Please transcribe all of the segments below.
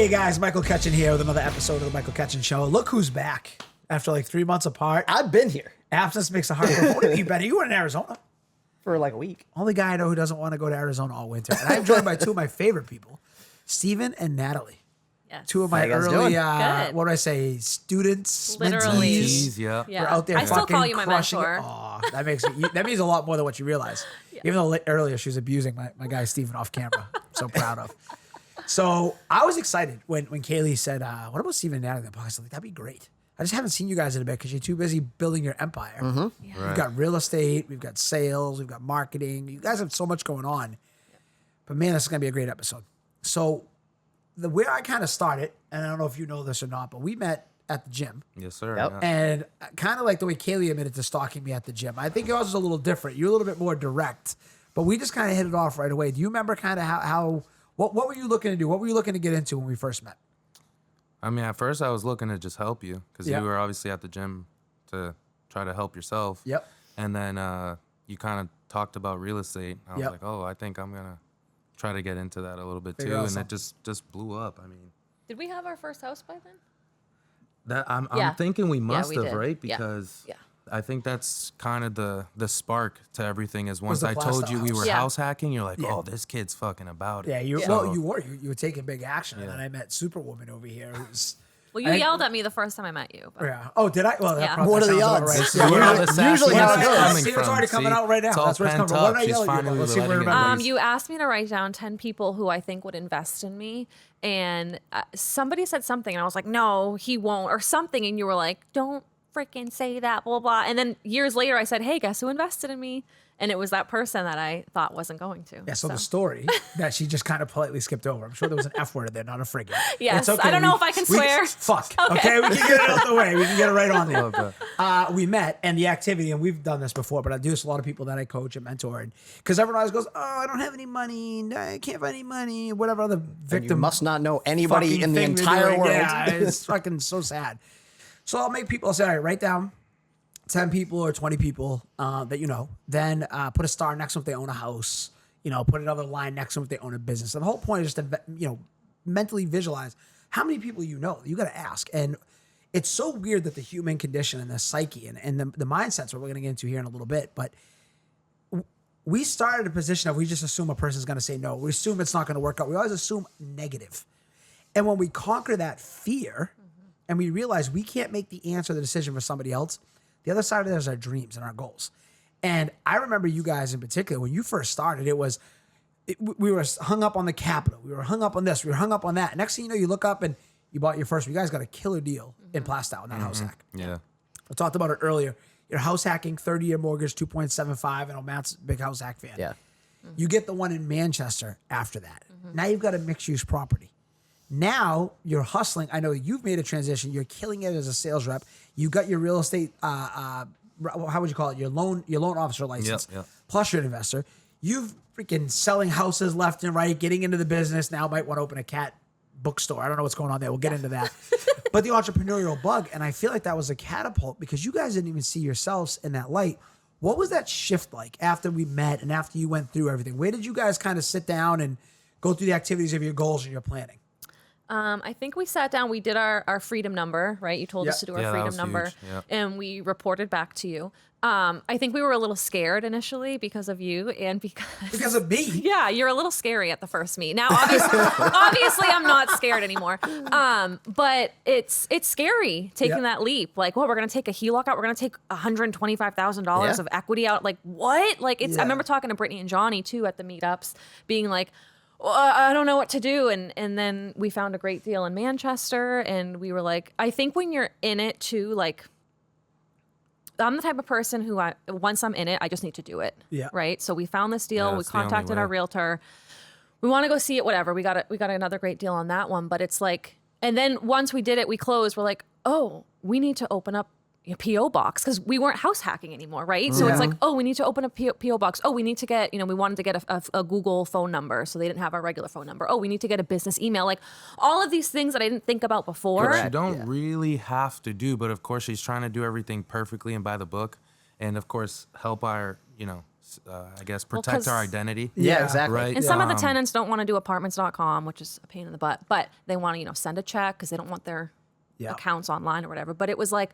Hey guys, Michael Ketchen here with another episode of the Michael Ketchen Show. Look who's back after like 3 months apart. I've been here Absence makes the heart grow. What have you been? You were in Arizona. for like a week. Only guy I know who doesn't want to go to Arizona all winter. And I'm joined by two of my favorite people, Steven and Natalie. Yes. Two of my How you guys early, Good. what do I say, students, Literally. mentees. Yeah. We're out there I still fucking call you my crushing mentor. it. Aw, that means a lot more than what you realize. Even though earlier she was abusing my guy Steven off camera. I'm so proud of. So I was excited when Kaylee said, what about Steven and Natalie on the podcast? I was like, that'd be great. I just haven't seen you guys in a bit because you're too busy building your empire. Right. We've got real estate, we've got sales, we've got marketing. You guys have so much going on. But man, this is going to be a great episode. So where I kind of started, and I don't know if you know this or not, but we met at the gym. Yes, sir. Yep. Yeah. And kind of like the way Kaylee admitted to stalking me at the gym. I think yours was a little different. You're a little bit more direct. But we just kind of hit it off right away. Do you remember kind of what were you looking to do? What were you looking to get into when we first met? I mean, at first I was looking to just help you because Yeah. you were obviously at the gym to try to help yourself. Yep. And then you kind of talked about real estate. I was Yep. like, oh, I think I'm gonna try to get into that a little bit Figure too, out and something. it just blew up. I mean, Did we have our first house by then? that I'm Yeah. thinking we must we have, did. right? Yeah. Because Yeah. I think that's kind of the spark to everything. Is once the I told Plastow you we house. were Yeah. house hacking, you're like, Yeah. oh, this kid's fucking about it. Yeah, you So- you were taking big action. And then I met Superwoman over here who's Well, you yelled at me the first time I met you. But yeah. Oh, did I? Well, that Yeah. probably What are the sounds about odds? right. Yeah, Where all the Usually sassy how it is goes. coming See, it's from, already coming see? out right now. It's all That's where it's pent coming from. What up. did I She's yell at you about? finally Let's see if we letting it remember. loose. you asked me to write down 10 people who I think would invest in me, and somebody said something, and I was like, no, he won't, or something, and you were like, don't freaking say that, blah, blah. And then years later, I said, hey, guess who invested in me? And it was that person that I thought wasn't going to. Yeah, so the story that she just kind of politely skipped over. I'm sure there was an F word in there, not a frigate. Yes, It's okay. I don't know if I can swear. Fuck. Okay, we can get it out the way. We can get it right on there. Love that. We met and the activity, and we've done this before, but I do this with a lot of people that I coach and mentor. And because everyone always goes, oh, I don't have any money. I can't find any money. Whatever other victim. You must not know anybody fucking in the thing they're entire doing. world. Yeah, it's fucking so sad. So I'll make people say, all right, write down 10 people or 20 people that you know. Then put a star next to them if they own a house. You know, put another line next to them if they own a business. And the whole point is just to, mentally visualize how many people you know. You got to ask. And it's so weird that the human condition and the psyche and the mindsets, what we're going to get into here in a little bit, but we started a position of we just assume a person's going to say no. We assume it's not going to work out. We always assume negative. And when we conquer that fear and we realize we can't make the answer, the decision for somebody else, the other side of that is our dreams and our goals. And I remember you guys in particular, when you first started, we were hung up on the capital. We were hung up on this. We were hung up on that. Next thing you know, you look up and you bought your first. You guys got a killer deal in Plastow, in that house hack. Yeah. I talked about it earlier. You're house hacking, 30-year mortgage, 2.75. I know Matt's a big house hack fan. Yeah. You get the one in Manchester after that. Now you've got a mixed-use property. Now you're hustling. I know you've made a transition. You're killing it as a sales rep. You got your real estate, how would you call it? Your loan officer license. Yep. Plus you're an investor. You've freaking selling houses left and right, getting into the business. Now might want to open a cat bookstore. I don't know what's going on there. We'll get into that. But the entrepreneurial bug, and I feel like that was a catapult because you guys didn't even see yourselves in that light. What was that shift like after we met and after you went through everything? Where did you guys kind of sit down and go through the activities of your goals and your planning? I think we sat down, we did our freedom number, right? You told us to do our Yeah, that freedom was number, huge. Yeah. and we reported back to you. I think we were a little scared initially because of you and Because of me. Yeah, you're a little scary at the first meet. Now, obviously, I'm not scared anymore. But it's scary taking that leap. Like, well, we're gonna take a HELOC out. We're gonna take $125,000 of equity out. Like, what? Like, it's. Yeah. I remember talking to Brittany and Johnny too at the meetups, being like, well, I don't know what to do. And then we found a great deal in Manchester, and we were like, I think when you're in it too, like, I'm the type of person who once I'm in it, I just need to do it. Yeah. Right. So we found this deal. Yeah, We that's the only contacted our way. realtor. We want to go see it. Whatever. We got another great deal on that one. But it's like, and then once we did it, we closed. We're like, oh, we need to open up a PO box because we weren't house hacking anymore, right? So it's like, oh, we need to open a PO box. Oh, we need to get, we wanted to get a Google phone number, so they didn't have our regular phone number. Oh, we need to get a business email. Like all of these things that I didn't think about before. Which you don't really have to do, but of course she's trying to do everything perfectly and by the book, and of course help our I guess, 'cause- protect our identity. Yeah, exactly. Right. And some of the tenants don't want to do apartments.com, which is a pain in the butt, but they want to, send a check because they don't want their accounts online or whatever. But it was like,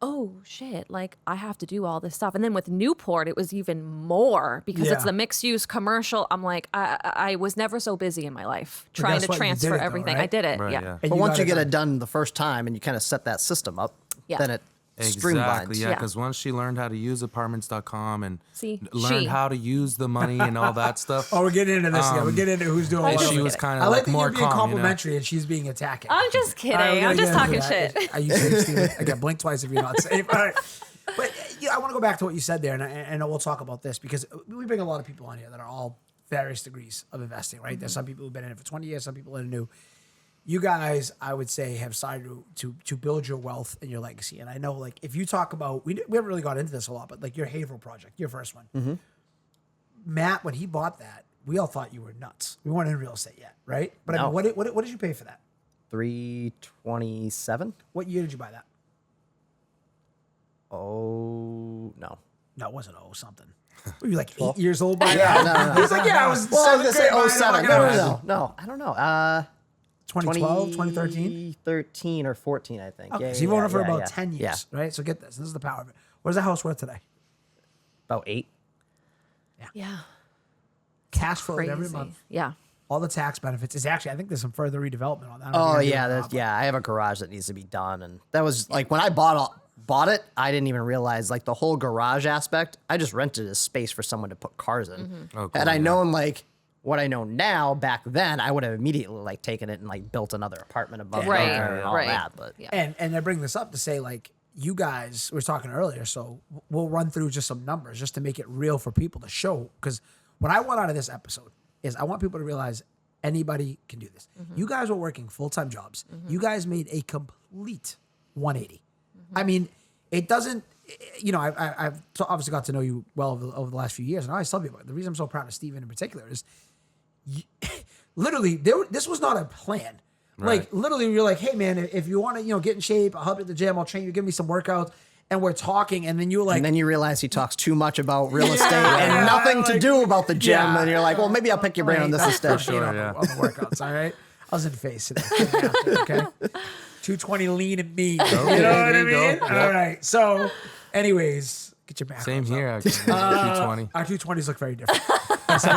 oh shit, like I have to do all this stuff. And then with Newport, it was even more because it's Yeah. the mixed use commercial. I'm like, I was never so busy in my life trying that's to why you did transfer it though, everything. right? I did it. Right, yeah. yeah. And But once got you it get done. it done the first time and you kind of set that system up, Yeah. then it Exactly, streamlines. yeah, Yeah. because once she learned how to use apartments.com and See, learned she. how to use the money and all that stuff, Oh, we're getting into this again. We're getting into who's doing and what. she over was there. kind I of like like that more you're being calm, complimentary and she's being attacking. I'm just kidding. All right, we're I'm gonna just get into talking that. shit. Are you safe, Steven? Again, blink twice if you're not safe. All right. But I want to go back to what you said there, and we'll talk about this because we bring a lot of people on here that are all various degrees of investing, right? There's some people who've been in it for 20 years, some people that are new. You guys, I would say, have started to build your wealth and your legacy. And I know, like, if you talk about, we haven't really got into this a lot, but like your Haverhill project, your first one, Matt, when he bought that, we all thought you were nuts. We weren't in real estate yet, right? But I No. mean, what did you pay for that? 327. What year did you buy that? Oh no. No, it wasn't something. Were you like 8 years old by Yeah, now? no. He was like, yeah, I was Well, I was seventh gonna grade say buying it. 07. I'm No, not gonna no, imagine. no. I don't know. 2012, 2013? 13 or 14, I think. Okay, Yeah, so you've yeah, owned it for yeah, about yeah. 10 years, Yeah, right? So get this. This is the power of it. What is the house worth today? about 8. Yeah. Cash flow Crazy. every month. Yeah. All the tax benefits. It's actually, I think there's some further redevelopment on that. I don't Oh think I yeah, did it, yeah. I have a garage that needs to be done, and that was like when I bought it. I didn't even realize like the whole garage aspect. I just rented a space for someone to put cars in. Oh, cool, Had I yeah. known like what I know now back then, I would have immediately like taken it and like built another apartment above Right, there and all right. that. But Yeah. And I bring this up to say, like, you guys we were talking earlier, so we'll run through just some numbers just to make it real for people to show. Because what I want out of this episode is I want people to realize anybody can do this. You guys were working full-time jobs. You guys made a complete 180. I mean, it doesn't, I've obviously got to know you well over the last few years, and I always tell people the reason I'm so proud of Steven in particular is literally this was not a plan. Right. Like literally, you're like, hey man, if you want to, get in shape, I'll help you at the gym. I'll train you, give me some workouts, and we're talking, and then you were like, and then you realize he talks too much about real estate Yeah, and nothing to like- do about the gym, Yeah. and you're like, well, maybe I'll pick your brain on this instead. sure. on, yeah. on the workouts. All right, I was in face today. Okay, 220 lean and mean. You know what I there you mean? go. All right. So, anyways, get your back. Same here, Up. actually. 220. Our 220s look very different. I said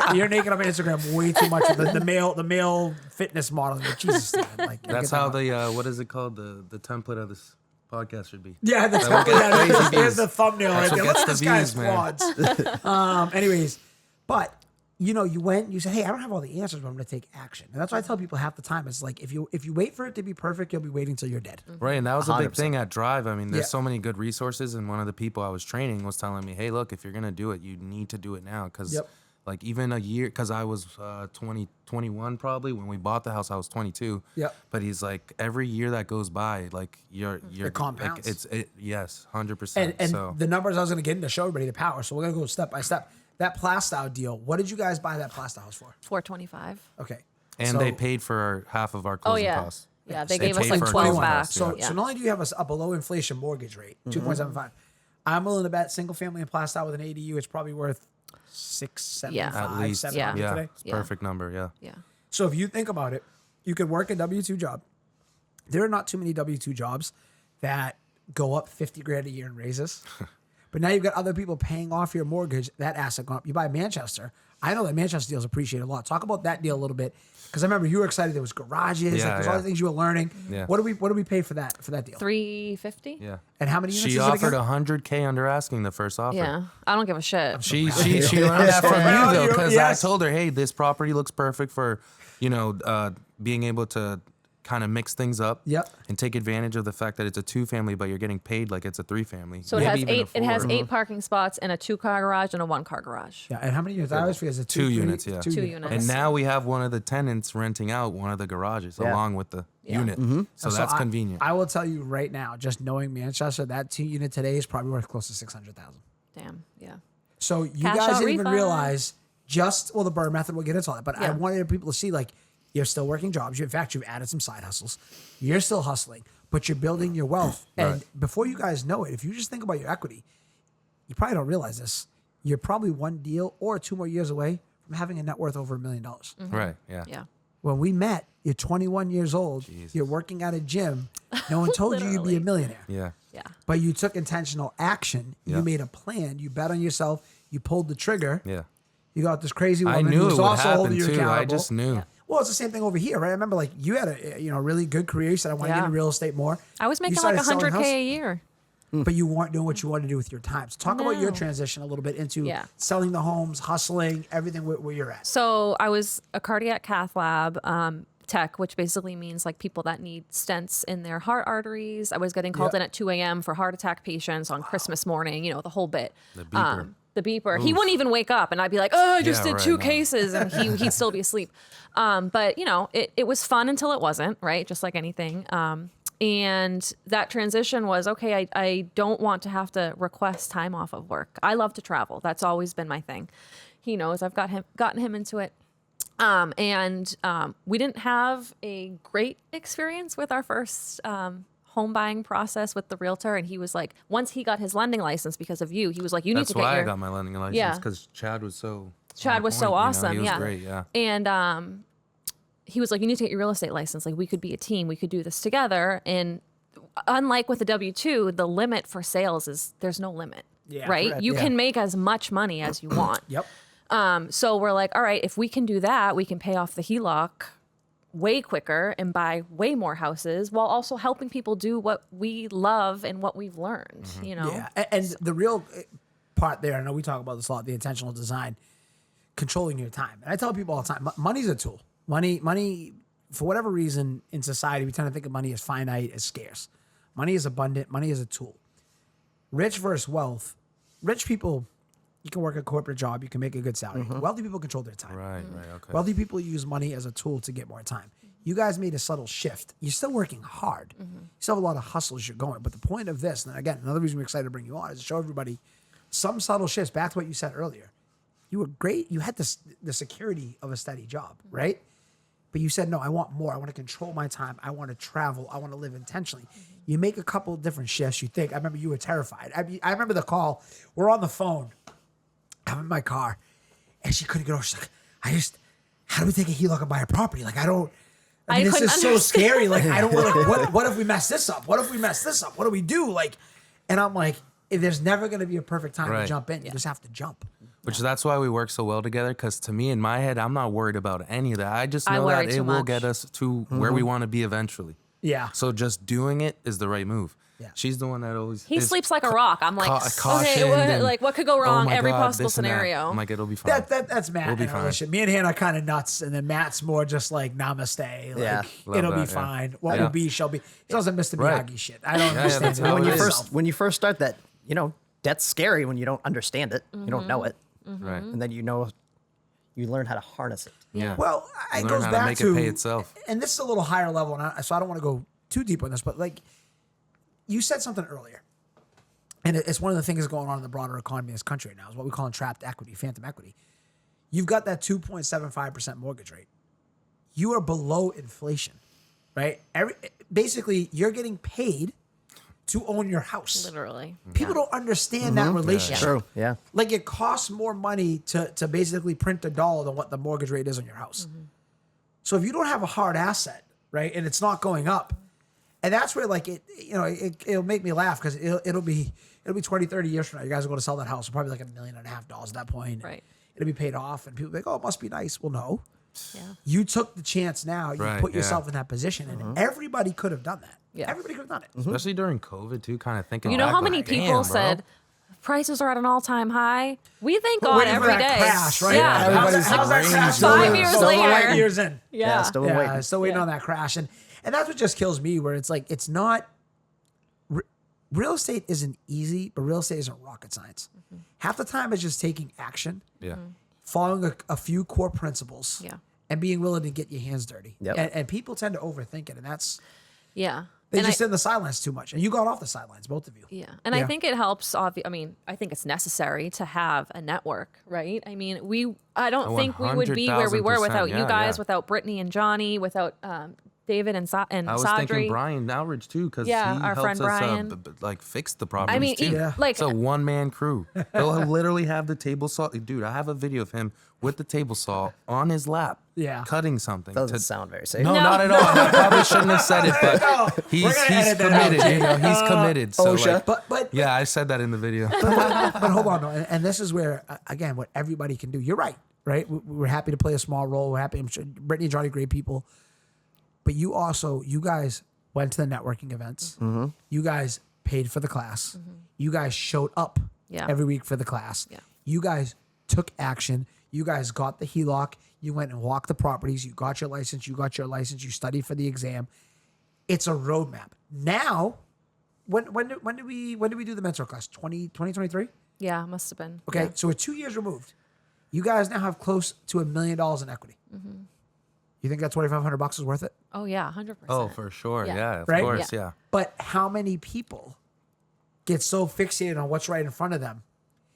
earlier, you're naked on my Instagram way too much. The male fitness model. Like, Jesus, Steven, like That's get how that out. the what is it called? The template of this podcast should be. Yeah, that's That will get crazy there's views. the thumbnail That's right what there. Look gets at the this guy's views, man. quads. Anyways, but you went, you said, hey, I don't have all the answers, but I'm going to take action. And that's what I tell people half the time. It's like, if you wait for it to be perfect, you'll be waiting till you're dead. Right, and that was a big 100%. thing at Drive. I mean, there's Yeah. so many good resources, and one of the people I was training was telling me, "Hey, look, if you're gonna do it, you need to do it now, because Yep. like even a year, because I was 21 probably when we bought the house, I was 22. Yep. But he's like, every year that goes by, like you're compounds. Like, yes, 100%. And So the numbers I was going to get into show everybody the power. So we're going to go step by step. That Plastow deal, what did you guys buy that Plastow house for? 425. Okay. and So- they paid for half of our Oh closing yeah. costs. Yeah, they They gave us paid like for 12 closing back. costs, So, yeah. so not only do you have a below inflation mortgage rate, 2.75, I'm willing to bet single family in Plastow with an ADU, it's probably worth 675, At least, 700 yeah, today. it's Yeah. perfect number. Yeah. Yeah. So if you think about it, you could work a W-2 job. There are not too many W-2 jobs that go up 50 grand a year in raises. But now you've got other people paying off your mortgage, that asset going up. You buy Manchester. I know that Manchester deals appreciate a lot. Talk about that deal a little bit. Because I remember you were excited there was garages, like Yeah, there's all yeah. the things you were learning. Yeah. What do we pay for that deal? 350. Yeah. And how many units She is it offered again? 100K under asking the first offer. Yeah. I don't give a shit. She learned that from Well, you though, because yes. I told her, hey, this property looks perfect for, being able to kind of mix things up. Yep. And take advantage of the fact that it's a 2-family, but you're getting paid like it's a 3-family. So it Maybe has even a eight. It has 4. 8 parking spots and a 2-car garage and a 1-car garage. Yeah, and how many units? I always forget. Is it 2 units, yeah. 2 units. And now we have one of the tenants renting out one of the garages Yeah. along with the Yeah. unit. So that's convenient. I will tell you right now, just knowing Manchester, that 2 unit today is probably worth close to 600,000. Damn. Yeah. So you Cash guys out didn't even refi. realize the Burr method. We'll get into all that, but I Yeah. wanted people to see like you're still working jobs. In fact, you've added some side hustles. You're still hustling, but you're building your wealth. And before you guys know it, if you just think about your equity, you probably don't realize this. you're probably one deal or 2 more years away from having a net worth over $1 million. Right. Yeah. Yeah. When we met, you're 21 years old. Jesus. You're working at a gym. No one told you you'd be a Literally. millionaire. Yeah. Yeah. But you took intentional action. Yeah. You made a plan. You bet on yourself. You pulled the trigger. Yeah. You got this crazy I woman knew who's it would also holding happen you too. accountable. I just knew. Yeah. Well, it's the same thing over here, right? I remember like you had a really good career. You said I want to get Yeah. into real estate more. I was You making like started selling $100K a house, year. but you weren't doing what you wanted to do with your time. So talk about your No. transition a little bit into Yeah. selling the homes, hustling, everything where you're at. So I was a cardiac cath lab tech, which basically means like people that need stents in their heart arteries. I was getting called Yeah. in at 2 a.m. for heart attack patients on Christmas morning, you know, the whole bit. The beeper. The beeper. He wouldn't even wake up, and I'd be like, "Oh, I just Yeah, did right, 2 no. cases," and he'd still be asleep. But you know, it was fun until it wasn't, right? Just like anything. And that transition was okay. I don't want to have to request time off of work. I love to travel. That's always been my thing. He knows I've gotten him into it. We didn't have a great experience with our first home buying process with the realtor. And he was like, once he got his lending license because of you, he was like, you need That's to get why your. I got my lending license Yeah. because Chad was so. Chad on was so point, you know? awesome. He was Yeah. great. Yeah. And he was like, you need to get your real estate license. Like, we could be a team. We could do this together. And unlike with the W-2, the limit for sales is there's no limit. Yeah, right? correct, You yeah. can make as much money as you want. Yep. So we're like, all right, if we can do that, we can pay off the HELOC way quicker and buy way more houses while also helping people do what we love and what we've learned, you know? Yeah, and the real part there, I know we talk about this a lot, the intentional design, controlling your time. And I tell people all the time, money's a tool. Money, for whatever reason in society, we tend to think of money as finite, as scarce. Money is abundant. Money is a tool. Rich versus wealth. Rich people, you can work a corporate job. You can make a good salary. Wealthy people control their time. Right. Right. Okay. Wealthy people use money as a tool to get more time. You guys made a subtle shift. You're still working hard. You still have a lot of hustles you're going. But the point of this, and again, another reason we're excited to bring you on is to show everybody some subtle shifts. Back to what you said earlier. You were great. You had the security of a steady job, right? But you said, no, I want more. I want to control my time. I want to travel. I want to live intentionally. You make a couple of different shifts. You think, I remember you were terrified. I remember the call. We're on the phone. I'm in my car. And she couldn't get over. She's like, how do we take a HELOC and buy a property? Like, I mean, this couldn't is so understand. scary. Like, I don't like, what if we mess this up? What if we mess this up? What do we do? Like, and I'm like, there's never going to be a perfect time to Right. jump in. You just have to jump. Which that's why we work so well together. Because to me, in my head, I'm not worried about any of that. I just I know worry that too it will much. get us to where we want to be eventually. Yeah. So just doing it is the right move. Yeah. She's the one that always. He is sleeps like a rock. I'm like, okay, cautioned and, what could go "Oh wrong? my Every God, possible this and that." scenario. I'm like, it'll be fine. That's Matt. We'll be in our fine. relationship. Me and Han are kind of nuts, and then Matt's more just like namaste. Like, Yeah. Love it'll be that, yeah. fine. What Yeah. will be shall be. He doesn't Mr. Right. Miyagi shit. I don't yeah, understand that's it. how when it you is. first start that, debt's scary when you don't understand it. You don't know it, Right. and then you learn how to harness it. Yeah. Well, it Learn goes how to back make to it pay itself. And this is a little higher level, and so I don't want to go too deep on this, but like you said something earlier, and it's one of the things going on in the broader economy in this country right now is what we call trapped equity, phantom equity. You've got that 2.75% mortgage rate. You are below inflation, right? Basically, you're getting paid to own your house. Literally. People don't understand that relationship. True. Yeah. Like it costs more money to basically print a dollar than what the mortgage rate is on your house. So if you don't have a hard asset, right, and it's not going up, and that's where like it'll make me laugh because it'll be 20, 30 years from now. You guys are going to sell that house for probably like $1.5 million at that point. Right. It'll be paid off, and people will be like, oh, it must be nice. Well, no. Yeah. You took the chance now. You Right, put yeah. yourself in that position, and everybody could have done that. Yeah. Everybody could have done it. Especially during COVID too, kind of thinking. You know back, how like, many "Damn, people bro." said prices are at an all-time high? We thank We're God waiting for every that day. crash, right? Yeah. Everybody's how's that like, crash? still 5 years Still later. 8 years in. Yeah. Still Yeah, waiting. still waiting on that crash, and that's what just kills me. Where it's like it's not real estate isn't easy, but real estate isn't rocket science. Half the time it's just taking action, Yeah. following a few core principles, Yeah. and being willing to get your hands dirty. Yep. And people tend to overthink it, and that's Yeah. they And just I- sit in the sidelines too much. And you got off the sidelines, both of you. Yeah. And I think it helps. I think it's necessary to have a network, right? I mean, I don't think we would be where we were 100,000%, without you yeah, guys, yeah. without Brittany and Johnny, without David and I was Sadri. thinking Brian Outridge too, because Yeah, he our helps friend us Brian. like fix the problems I mean, too. Yeah. like It's a one-man crew. He'll literally have the table saw. Dude, I have a video of him with the table saw on his lap, Yeah. cutting something. Doesn't sound very safe. No, No. not at all. I probably shouldn't have said it, but he's gonna edit that out, committed. Jay. You know, he's committed. So OSHA. like, But yeah, I said that in the video. but hold on, though, and this is where again, what everybody can do. You're right, right? We're happy to play a small role. We're happy. I'm sure Brittany and Johnny, great people. But you guys went to the networking events. Mm-hmm. You guys paid for the class. You guys showed up Yeah. every week for the class. Yeah. You guys took action. You guys got the HELOC. You went and walked the properties. You got your license. You studied for the exam. It's a roadmap. Now, when did we do the mentor class? 2023? Yeah, must have been. Okay, Yeah. so we're 2 years removed. You guys now have close to $1 million in equity. You think that $2,500 is worth it? Oh yeah, 100%. Oh, for sure. Yeah. Yeah, of Right? course. Yeah. Yeah. But how many people get so fixated on what's right in front of them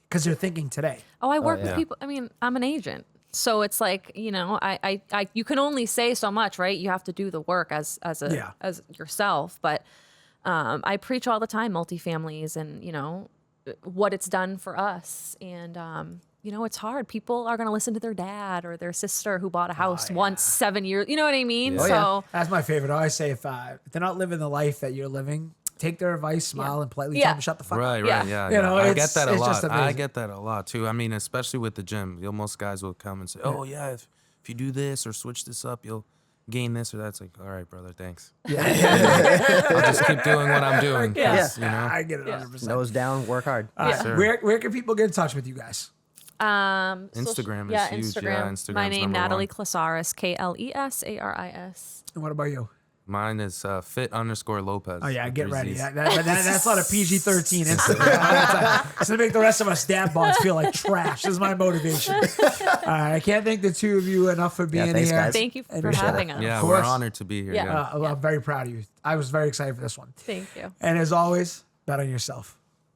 because they're thinking today? Oh, I work yeah. with people. I mean, I'm an agent, so it's like, you know, I you can only say so much, right? You have to do the work as Yeah. as yourself. But I preach all the time multifamilies, and you know what it's done for us, and you know, it's hard. People are going to listen to their dad or their sister who bought a house once 7 years. You know what I mean? Oh, So yeah. That's my favorite. I always say if they're not living the life that you're living, take their advice, smile, and politely tell Yeah. them to shut the fuck up. Right, Yeah. right, yeah. You yeah. know, I it's- get that a it's just lot. I amazing. get that a lot too. I mean, especially with the gym, most guys will come and say, "Oh yeah, if you do this or switch this up, you'll gain this or that." It's like, all right, brother, thanks. I'll just keep doing what I'm doing. 'cause, you know. I get it 100%. Nose down, work hard. Sir. Where can people get in touch with you guys? Instagram is huge. Instagram. Yeah, Instagram's My name, number Natalie one. Klesaris, Klesaris. And what about you? Mine is fit_Lopez. Oh yeah, get Three ready. Zs. That's not a PG-13 Instagram. It's to make the rest of us dad bods feel like trash. This is my motivation. All right, I can't thank the two of you enough for being thanks, here. guys. Thank you for Appreciate it. having us. Yeah, Of we're course. honored to be here. Yeah. Yeah. I'm very proud of you. I was very excited for this one. Thank you. And as always, bet on yourself.